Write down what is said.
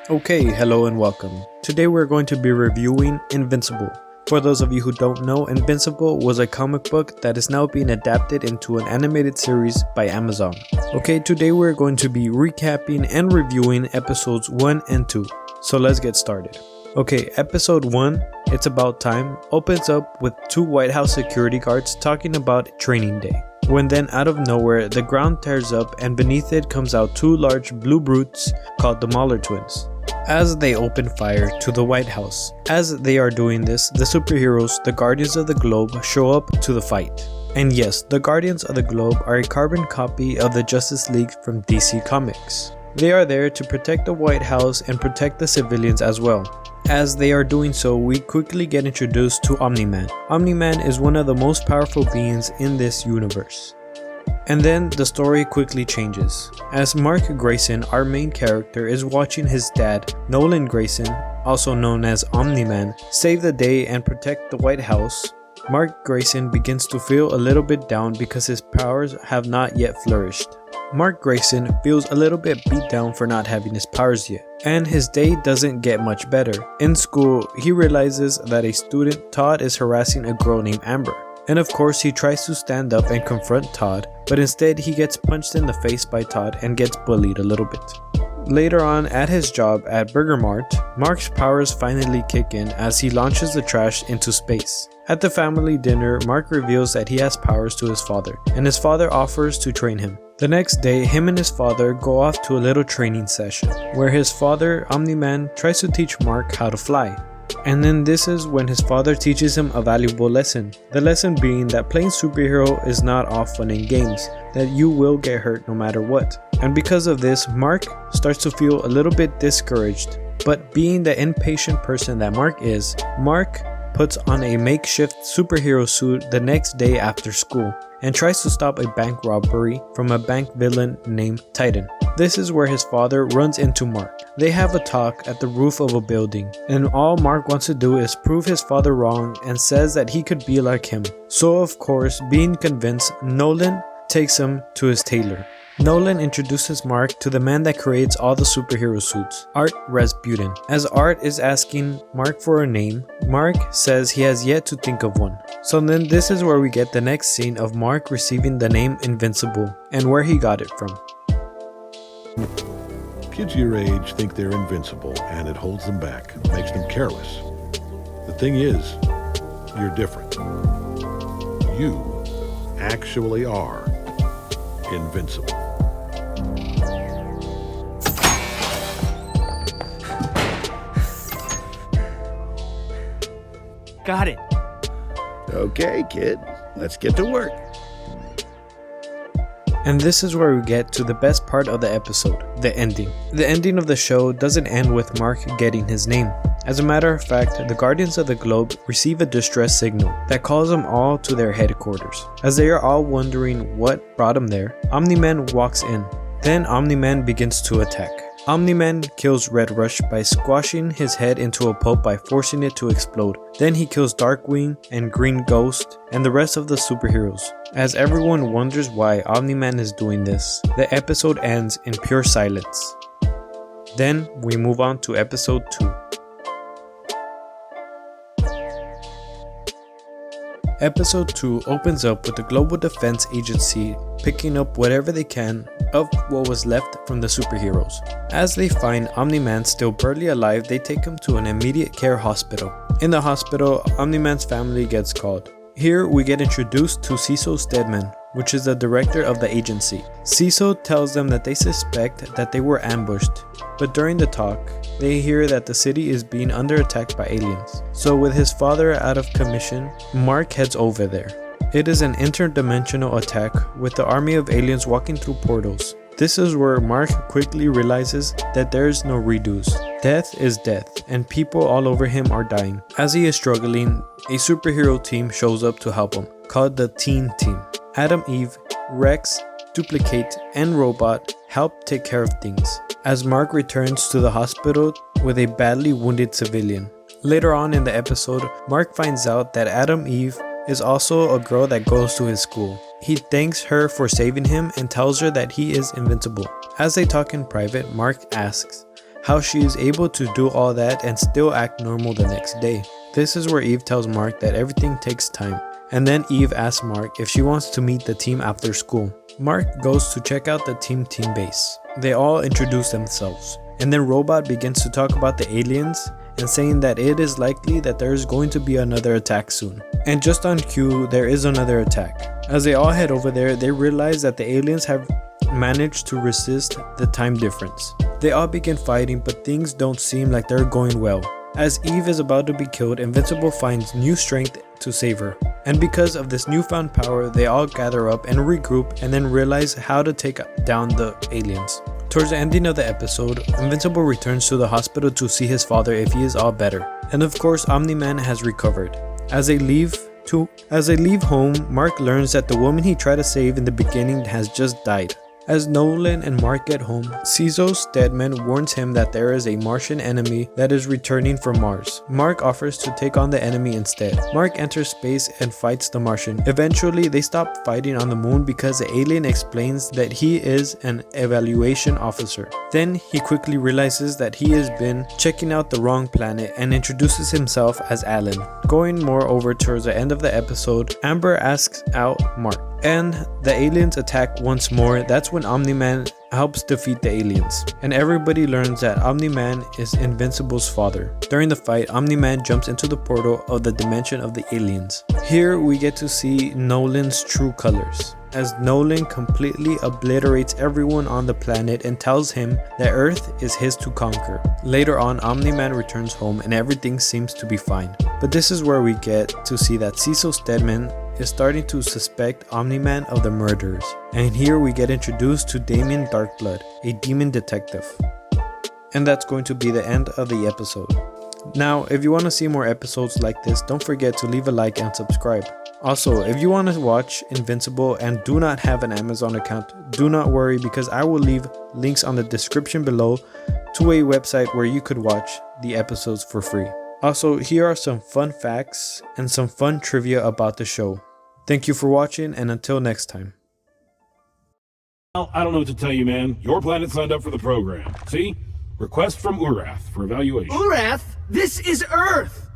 Okay, hello and welcome. Today we're going to be reviewing Invincible. For those of you who don't know, Invincible was a comic book that is now being adapted into an animated series by Amazon. Okay, today we're going to be recapping and reviewing episodes 1 and 2. So let's get started. Okay, episode 1, It's About Time, opens up with two White House security guards talking about training day. When then out of nowhere, the ground tears up and beneath it comes out two large blue brutes called the Mauler twins, as they open fire to the White House. As they are doing this, the superheroes, the Guardians of the Globe, show up to the fight. And yes, the Guardians of the Globe are a carbon copy of the Justice League from DC Comics. They are there to protect the White House and protect the civilians as well. As they are doing so, we quickly get introduced to Omni-Man. Omni-Man is one of the most powerful beings in this universe. And then the story quickly changes, as Mark Grayson, our main character, is watching his dad, Nolan Grayson, also known as Omni-Man, save the day and protect the White House. Mark Grayson begins to feel a little bit down because his powers have not yet flourished. Mark Grayson feels a little bit beat down for not having his powers yet, and his day doesn't get much better. In school, he realizes that a student, Todd, is harassing a girl named Amber. And of course, he tries to stand up and confront Todd, but instead he gets punched in the face by Todd and gets bullied a little bit. Later on at his job at Burger Mart, Mark's powers finally kick in as he launches the trash into space. At the family dinner, Mark reveals that he has powers to his father, and his father offers to train him. The next day, him and his father go off to a little training session, where his father, Omni-Man, tries to teach Mark how to fly. And then this is when his father teaches him a valuable lesson. The lesson being that playing superhero is not all fun and games, that you will get hurt no matter what. And because of this, Mark starts to feel a little bit discouraged. But being the impatient person that Mark is, Mark puts on a makeshift superhero suit the next day after school and tries to stop a bank robbery from a bank villain named Titan. This is where his father runs into Mark. They have a talk at the roof of a building, and all Mark wants to do is prove his father wrong and says that he could be like him. So of course, being convinced, Nolan takes him to his tailor. Nolan introduces Mark to the man that creates all the superhero suits, Art Rasputin. As Art is asking Mark for a name, Mark says he has yet to think of one. So then this is where we get the next scene of Mark receiving the name Invincible and where he got it from. Kids your age think they're invincible and it holds them back, makes them careless. The thing is, you're different. You actually are invincible. Got it. Okay, kid, let's get to work. And this is where we get to the best part of the episode, the ending. The ending of the show doesn't end with Mark getting his name. As a matter of fact, the Guardians of the Globe receive a distress signal that calls them all to their headquarters. As they are all wondering what brought them there, Omni-Man walks in. Then Omni-Man begins to attack. Omni-Man kills Red Rush by squashing his head into a pulp by forcing it to explode. Then he kills Darkwing and Green Ghost and the rest of the superheroes. As everyone wonders why Omni-Man is doing this, the episode ends in pure silence. Then we move on to episode 2. Episode 2 opens up with the Global Defense Agency picking up whatever they can of what was left from the superheroes. As they find Omni-Man still barely alive, they take him to an immediate care hospital. In the hospital, Omni-Man's family gets called. Here we get introduced to Cecil Stedman, which is the director of the agency. Cecil tells them that they suspect that they were ambushed, but during the talk, they hear that the city is being under attack by aliens. So with his father out of commission, Mark heads over there. It is an interdimensional attack with the army of aliens walking through portals. This is where Mark quickly realizes that there is no redos. Death is death, and people all over him are dying. As he is struggling, a superhero team shows up to help him, called the Teen Team. Adam, Eve, Rex, Duplicate, and Robot help take care of things, as Mark returns to the hospital with a badly wounded civilian. Later on in the episode, Mark finds out that Adam Eve is also a girl that goes to his school. He thanks her for saving him and tells her that he is invincible. As they talk in private, Mark asks, how she is able to do all that and still act normal the next day. This is where Eve tells Mark that everything takes time, and then Eve asks Mark if she wants to meet the team after school. Mark goes to check out the team base. They all introduce themselves, and then Robot begins to talk about the aliens and saying that it is likely that there is going to be another attack soon. And just on cue, there is another attack. As they all head over there, they realize that the aliens have managed to resist the time difference. They all begin fighting, but things don't seem like they're going well. As Eve is about to be killed, Invincible finds new strength to save her. And because of this newfound power, they all gather up and regroup and then realize how to take down the aliens. Towards the ending of the episode, Invincible returns to the hospital to see his father if he is all better. And of course, Omni-Man has recovered. As they leave home, Mark learns that the woman he tried to save in the beginning has just died. As Nolan and Mark get home, Cecil Stedman warns him that there is a Martian enemy that is returning from Mars. Mark offers to take on the enemy instead. Mark enters space and fights the Martian. Eventually, they stop fighting on the moon because the alien explains that he is an evaluation officer. Then he quickly realizes that he has been checking out the wrong planet and introduces himself as Alan. Going more over towards the end of the episode, Amber asks out Mark, and the aliens attack once more. That's when Omni-Man helps defeat the aliens, and everybody learns that Omni-Man is Invincible's father. During the fight, Omni-Man jumps into the portal of the dimension of the aliens. Here we get to see Nolan's true colors, as Nolan completely obliterates everyone on the planet and tells him that Earth is his to conquer. Later on, Omni-Man returns home and everything seems to be fine. But this is where we get to see that Cecil Stedman is starting to suspect Omni-Man of the murders. And here we get introduced to Damien Darkblood, a demon detective. And that's going to be the end of the episode. Now, if you want to see more episodes like this, don't forget to leave a like and subscribe. Also, if you want to watch Invincible and do not have an Amazon account, do not worry because I will leave links on the description below to a website where you could watch the episodes for free. Also, here are some fun facts and some fun trivia about the show. Thank you for watching, and until next time. Well, I don't know what to tell you, man. Your planet signed up for the program. See? Request from Urath for evaluation. Urath? This is Earth!